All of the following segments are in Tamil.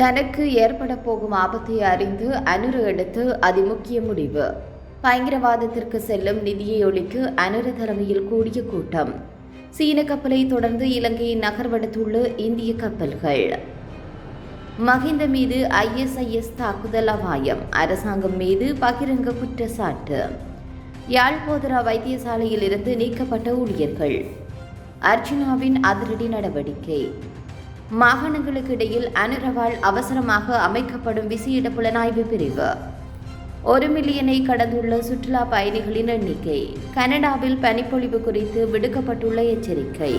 தனக்கு ஏற்பட போகும் ஆபத்தை அறிந்து அனுர எடுத்து அதிமுக்கிய முடிவு. பயங்கரவாதத்திற்கு செல்லும் நிதியை ஒழிக்க அனுர தலைமையில் கூடிய கூட்டம். சீன கப்பலை தொடர்ந்து இலங்கையை நகர்வெடுத்துள்ள இந்திய கப்பல்கள். மஹிந்த மீது ISIS தாக்குதல் அபாயம். அரசாங்கம் மீது பகிரங்க குற்றச்சாட்டு. யாழ் போதரா வைத்தியசாலையில் இருந்து நீக்கப்பட்ட ஊழியர்கள். அர்ஜுனாவின் அதிரடி நடவடிக்கை. மாகாணங்களுக்கு இடையில் அனுரவால் அவசரமாக அமைக்கப்படும் விசேட புலனாய்வு பிரிவு. 1 மில்லியனை கடந்துள்ள சுற்றுலா பயணிகளின் எண்ணிக்கை. கனடாவில் பனிப்பொழிவு குறித்து விடுக்கப்பட்டுள்ள எச்சரிக்கை.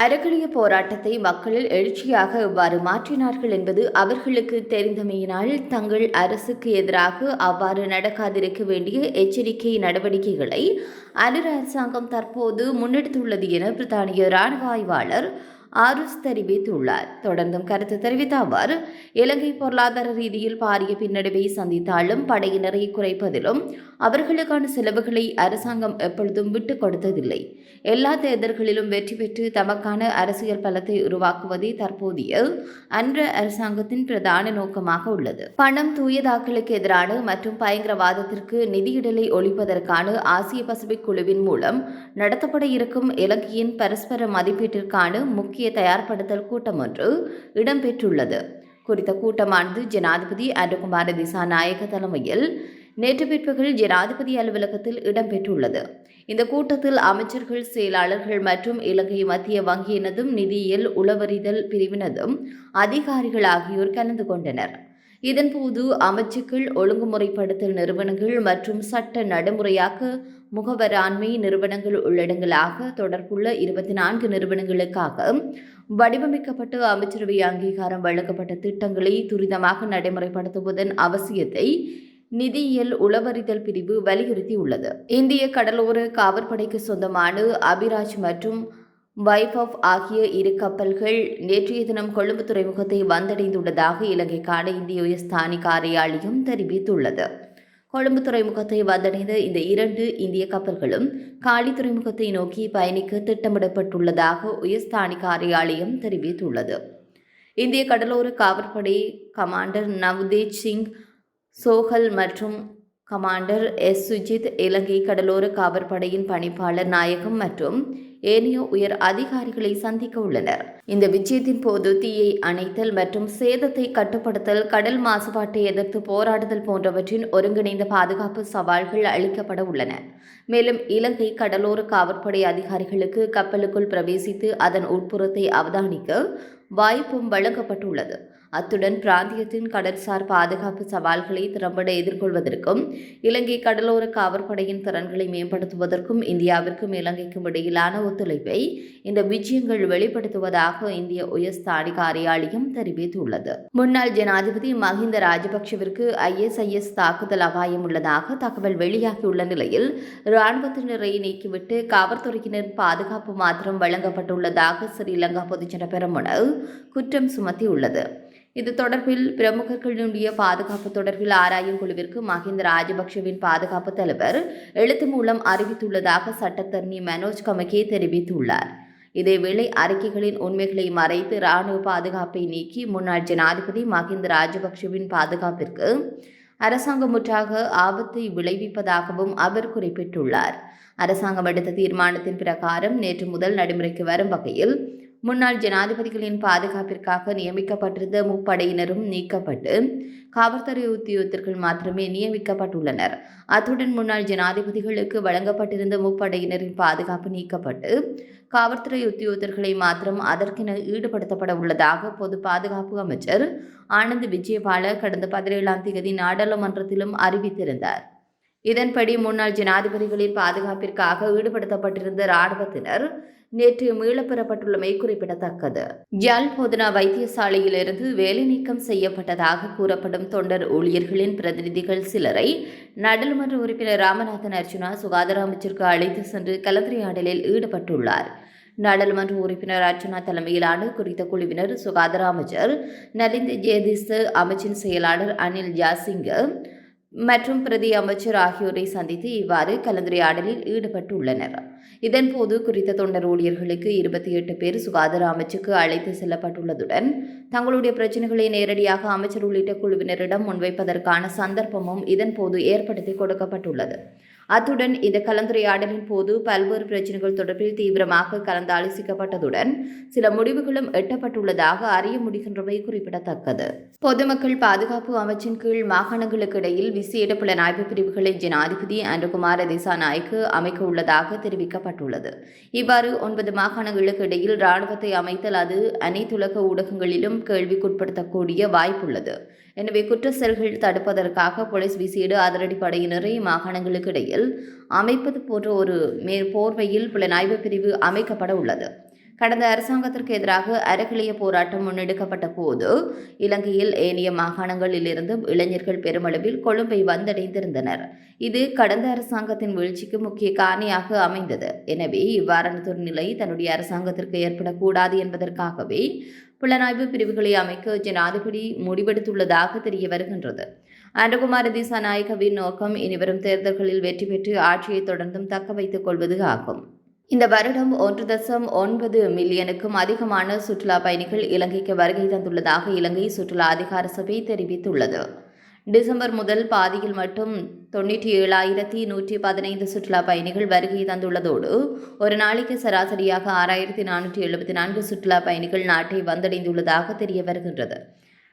அறக்கலிய போராட்டத்தை மக்களில் எழுச்சியாக எவ்வாறு மாற்றினார்கள் என்பது அவர்களுக்கு தெரிந்தமையினால் தங்கள் அரசுக்கு எதிராக அவ்வாறு நடக்காதிருக்க வேண்டிய எச்சரிக்கை நடவடிக்கைகளை அனுர அரசாங்கம் தற்போது முன்னெடுத்துள்ளது என பிரித்தானிய இராணுவ ஆய்வாளர் ஆருஸ் தெரிவித்துள்ளார். தொடர்ந்தும் கருத்து தெரிவித்த அவர், இலங்கை பொருளாதார ரீதியில் பாரிய பின்னடைவை சந்தித்தாலும் படையினரை குறைப்பதிலும் அவர்களுக்கான செலவுகளை அரசாங்கம் எப்பொழுதும் விட்டுக் கொடுத்ததில்லை. எல்லா தேர்தல்களிலும் வெற்றி பெற்று தமக்கான அரசியல் பலத்தை உருவாக்குவதே தற்போதைய அன்ற அரசாங்கத்தின் பிரதான நோக்கமாக உள்ளது. பணம் தூயதாக்கலுக்கு எதிரான மற்றும் பயங்கரவாதத்திற்கு நிதியிடலை ஒழிப்பதற்கான ஆசிய பசிபிக் குழுவின் மூலம் நடத்தப்பட இருக்கும் இலங்கையின் பரஸ்பர மதிப்பீட்டிற்கான முக்கிய தயார்படுத்தல் கூட்டம் ஒன்று இடம்பெற்றுள்ளது. குறித்த கூட்டமானது ஜனாதிபதி அனுகுமார திசாநாயக்க தலைமையில் நேற்று பிற்பகல் ஜனாதிபதி அலுவலகத்தில் இடம்பெற்றுள்ளது. இந்த கூட்டத்தில் அமைச்சர்கள், செயலாளர்கள் மற்றும் இலங்கை மத்திய வங்கியினதும் நிதியியல் உளவறிதல் பிரிவினதும் அதிகாரிகள் ஆகியோர் கலந்து கொண்டனர். இதன்போது அமைச்சுக்கள், ஒழுங்குமுறைப்படுத்தல் நிறுவனங்கள் மற்றும் சட்ட நடைமுறையாக்க முகவராண்மை நிறுவனங்கள் உள்ளடங்கலாக தொடர்புள்ள 24 நிறுவனங்களுக்காக வடிவமைக்கப்பட்டு அமைச்சரவை அங்கீகாரம் வழங்கப்பட்ட திட்டங்களை துரிதமாக நடைமுறைப்படுத்துவதன் அவசியத்தை நிதியியல் உளவறிதல் பிரிவு வலியுறுத்தியுள்ளது. இந்திய கடலோர காவற்படைக்கு சொந்தமான அபிராஜ் மற்றும் வைபவ் ஆகிய 2 கப்பல்கள் நேற்றைய தினம் கொழும்பு துறைமுகத்தை வந்தடைந்துள்ளதாக இலங்கைக்கான இந்திய உயர்ஸ்தானி காரியாலயம் தெரிவித்துள்ளது. கொழும்பு துறைமுகத்தை வந்தடைந்த இந்த 2 இந்திய கப்பல்களும் காலி துறைமுகத்தை நோக்கி பயணிக்க திட்டமிடப்பட்டுள்ளதாக உயர்ஸ்தானி காரியாலயம் தெரிவித்துள்ளது. இந்திய கடலோர காவற்படை கமாண்டர் நவ்தேஜ் சிங் சோஹல் மற்றும் கமாண்டர் சுஜித், இலங்கை கடலோர காவற்படையின் பணிப்பாளர் நாயகம் மற்றும் ஏனைய உயர் அதிகாரிகளை சந்திக்க உள்ளனர். இந்த விஜயத்தின் போது தீயை அணைத்தல் மற்றும் சேதத்தை கட்டுப்படுத்தல், கடல் மாசுபாட்டை எதிர்த்து போராடுதல் போன்றவற்றின் ஒருங்கிணைந்த பாதுகாப்பு சவால்கள் அளிக்கப்பட உள்ளன. மேலும் இலங்கை கடலோர காவற்படை அதிகாரிகளுக்கு கப்பலுக்குள் பிரவேசித்து அதன் உட்புறத்தை அவதானிக்க வாய்ப்பும் வழங்கப்பட்டுள்ளது. அத்துடன் பிராந்தியத்தின் கடல்சார் பாதுகாப்பு சவால்களை திறம்பட எதிர்கொள்வதற்கும் இலங்கை கடலோர காவற்படையின் திறன்களை மேம்படுத்துவதற்கும் இந்தியாவிற்கும் இலங்கைக்கும் இடையிலான ஒத்துழைப்பை இந்த விஜயங்கள் வெளிப்படுத்துவதாக இந்திய உயர்ஸ்தானி காரியாலயம் தெரிவித்துள்ளது. முன்னாள் ஜனாதிபதி மஹிந்த ராஜபக்ஷவிற்கு ISIS தாக்குதல் அபாயம் உள்ளதாக தகவல் வெளியாகியுள்ள நிலையில் இராணுவத்தினரை நீக்கிவிட்டு காவல்துறையினர் பாதுகாப்பு மாத்திரம் வழங்கப்பட்டுள்ளதாக ஸ்ரீலங்கா பொதுஜன பெரமுன குற்றம் சுமத்தியுள்ளது. இது தொடர்பில் பிரமுகர்களுடைய பாதுகாப்பு தொடர்பில் ஆராயும் குழுவிற்கு மஹிந்த ராஜபக்ஷவின் பாதுகாப்பு தலைவர் எழுத்து மூலம் அறிவித்துள்ளதாக சட்டத்தரணி மனோஜ் கமகே தெரிவித்துள்ளார். இதேவேளை அறிக்கைகளின் உண்மைகளை மறைத்து இராணுவ பாதுகாப்பை நீக்கி முன்னாள் ஜனாதிபதி மஹிந்த ராஜபக்ஷவின் பாதுகாப்பிற்கு அரசாங்கம் முற்றாக ஆபத்தை விளைவிப்பதாகவும் அவர் குறிப்பிட்டுள்ளார். அரசாங்கம் எடுத்த தீர்மானத்தின் பிரகாரம் நேற்று முதல் நடைமுறைக்கு வரும் வகையில் முன்னாள் ஜனாதிபதிகளின் பாதுகாப்பிற்காக நியமிக்கப்பட்டிருந்த முப்படையினரும் நீக்கப்பட்டு காவல்துறை உத்தியோகத்தர்கள் மாத்திரமே நியமிக்கப்பட்டுள்ளனர். அத்துடன் முன்னாள் ஜனாதிபதிகளுக்கு வழங்கப்பட்டிருந்த முப்படையினரின் பாதுகாப்பு நீக்கப்பட்டு காவல்துறை உத்தியோகத்தர்களை மாத்திரம் அதற்கென ஈடுபடுத்தப்பட உள்ளதாக பொது பாதுகாப்பு அமைச்சர் ஆனந்த் விஜயபால கடந்த 17ஆம் தேதி நாடாளுமன்றத்திலும் அறிவித்திருந்தார். இதன்படி முன்னாள் ஜனாதிபதிகளின் பாதுகாப்பிற்காக ஈடுபடுத்தப்பட்டிருந்த இராணுவத்தினர் நேற்று மீளப்பெறப்பட்டுள்ளமை குறிப்பிடத்தக்கது. யாழ் போதனா வைத்தியசாலையிலிருந்து வேலை நீக்கம் செய்யப்பட்டதாக கூறப்படும் தொண்டர் ஊழியர்களின் பிரதிநிதிகள் சிலரை நாடாளுமன்ற உறுப்பினர் ராமநாதன் அர்ஜுனா சுகாதார அமைச்சருக்கு அழைத்து சென்று கலந்துரையாடலில் ஈடுபட்டுள்ளார். நாடாளுமன்ற உறுப்பினர் அர்ச்சனா தலைமையிலான குறித்த குழுவினர் சுகாதார அமைச்சர் நலிந்த ஜெயதிஸ், அமைச்சின் செயலாளர் அனில் ஜாசிங்க, மற்றும் பிரதி அமைச்சர் ஆகியோரை சந்தித்து இவ்வாறு கலந்துரையாடலில் ஈடுபட்டுள்ளனர். இதன்போது குறித்த தொண்டர் ஊழியர்களுக்கு 28 பேர் சுகாதார அமைச்சுக்கு அழைத்து செல்லப்பட்டுள்ளதுடன் தங்களுடைய பிரச்சினைகளை நேரடியாக அமைச்சர் உள்ளிட்ட குழுவினரிடம் முன்வைப்பதற்கான சந்தர்ப்பமும் இதன்போது ஏற்படுத்தி கொடுக்கப்பட்டுள்ளது. அத்துடன் இந்த கலந்துரையாடலின் போது பல்வேறு பிரச்சினைகள் தொடர்பில் தீவிரமாக கலந்தாலோசிக்கப்பட்டதுடன் சில முடிவுகளும் எட்டப்பட்டுள்ளதாக அறிய முடிகின்றமை குறிப்பிடத்தக்கது. பொதுமக்கள் பாதுகாப்பு அமைச்சின் கீழ் மாகாணங்களுக்கு இடையில் விசேட புலனாய்வு பிரிவுகளை ஜனாதிபதி அனுகுமார திசாநாயக்க அமைக்க உள்ளதாக தெரிவிக்கப்பட்டுள்ளது. இவ்வாறு 9 மாகாணங்களுக்கு இடையில் இராணுவத்தை அமைத்தல் அது அனைத்துலக ஊடகங்களிலும் கேள்விக்குட்படுத்தக்கூடிய வாய்ப்புள்ளது. எனவே குற்ற செயல்கள் தடுப்பதற்காக போலீஸ் விசேட அதிரடிப்படையினரை மாகாணங்களுக்கு இடையில் அமைப்பது போன்ற ஒரு போர்வையில் புலனாய்வு பிரிவு அமைக்கப்பட உள்ளது. கடந்த அரசாங்கத்திற்கு எதிராக அறகிளைய போராட்டம் முன்னெடுக்கப்பட்ட போது இலங்கையில் ஏனைய மாகாணங்களிலிருந்து இளைஞர்கள் பெருமளவில் கொழும்பை வந்தடைந்திருந்தனர். இது கடந்த அரசாங்கத்தின் வீழ்ச்சிக்கு முக்கிய காரணியாக அமைந்தது. எனவே இவ்வாறானதொரு நிலை தன்னுடைய அரசாங்கத்திற்கு ஏற்படக்கூடாது என்பதற்காகவே புலனாய்வு பிரிவுகளை அமைக்க ஜனாதிபதி முடிவெடுத்துள்ளதாக தெரிய வருகின்றது. அனுகுமார திசாநாயக்கவின் நோக்கம் இனிவரும் தேர்தல்களில் வெற்றி பெற்று ஆட்சியை தொடர்ந்தும் தக்க வைத்துக் கொள்வது ஆகும். இந்த வருடம் 1.9 மில்லியனுக்கும் அதிகமான சுற்றுலா பயணிகள் இலங்கைக்கு வருகை தந்துள்ளதாக இலங்கை சுற்றுலா அதிகார சபை தெரிவித்துள்ளது. டிசம்பர் முதல் பாதியில் மட்டும் 97,115 சுற்றுலா பயணிகள் வருகை தந்துள்ளதோடு ஒரு நாளைக்கு சராசரியாக 6,474 சுற்றுலா பயணிகள் நாட்டை வந்தடைந்துள்ளதாக தெரிய வருகின்றது.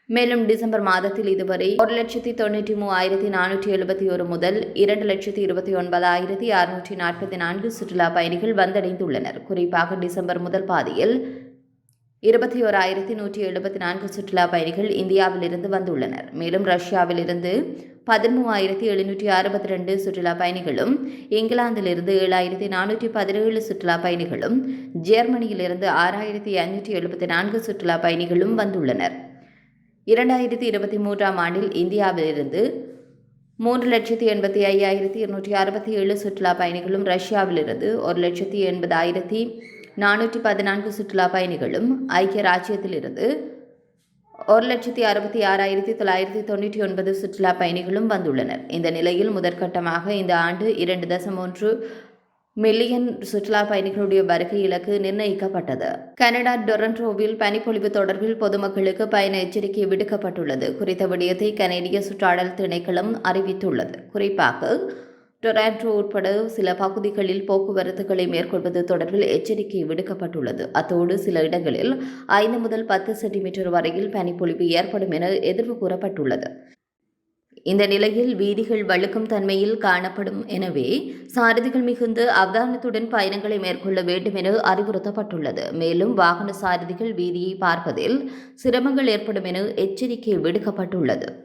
மேலும் டிசம்பர் மாதத்தில் இதுவரை 1,93,471 முதல் 2,29,644 சுற்றுலா பயணிகள் வந்தடைந்துள்ளனர். குறிப்பாக டிசம்பர் முதல் பாதியில் 21,174 சுற்றுலா பயணிகள் இந்தியாவிலிருந்து வந்துள்ளனர். மேலும் ரஷ்யாவிலிருந்து 13,762 சுற்றுலா பயணிகளும், இங்கிலாந்திலிருந்து 7,417 சுற்றுலா பயணிகளும், ஜெர்மனியிலிருந்து 6,574 சுற்றுலா பயணிகளும் வந்துள்ளனர். 2023ஆம் ஆண்டில் இந்தியாவிலிருந்து 3,85,267 சுற்றுலா பயணிகளும், ரஷ்யாவிலிருந்து 1,80,414 சுற்றுலா பயணிகளும், ஐக்கிய ராச்சியத்திலிருந்து 1,66,999 சுற்றுலா பயணிகளும் வந்துள்ளனர். இந்த நிலையில் முதற்கட்டமாக இந்த ஆண்டு 2.1 மில்லியன் சுற்றுலா பயணிகளுடைய வருகை இலக்கு நிர்ணயிக்கப்பட்டது. கனடா டொரண்டோவில் பனிப்பொழிவு தொடர்பில் பொதுமக்களுக்கு பயண எச்சரிக்கை விடுக்கப்பட்டுள்ளது. குறித்த விடயத்தை கனேடிய சுற்றாடல் திணைக்களம் அறிவித்துள்ளது. குறிப்பாக டொரண்டோ உட்பட சில பகுதிகளில் போக்குவரத்துகளை மேற்கொள்வது தொடர்பில் எச்சரிக்கை விடுக்கப்பட்டுள்ளது. அத்தோடு சில இடங்களில் 5 முதல் 10 சென்டிமீட்டர் வரையில் பனிப்பொழிவு ஏற்படும் என எதிர்வு கூறப்பட்டுள்ளது. இந்த நிலையில் வீதிகள் வழுக்கும் தன்மையில் காணப்படும். எனவே சாரதிகள் மிகுந்த அவதானத்துடன் பயணங்களை மேற்கொள்ள வேண்டும் என அறிவுறுத்தப்பட்டுள்ளது. மேலும் வாகன சாரதிகள் வீதியை பார்ப்பதில் சிரமங்கள் ஏற்படும் என எச்சரிக்கை விடுக்கப்பட்டுள்ளது.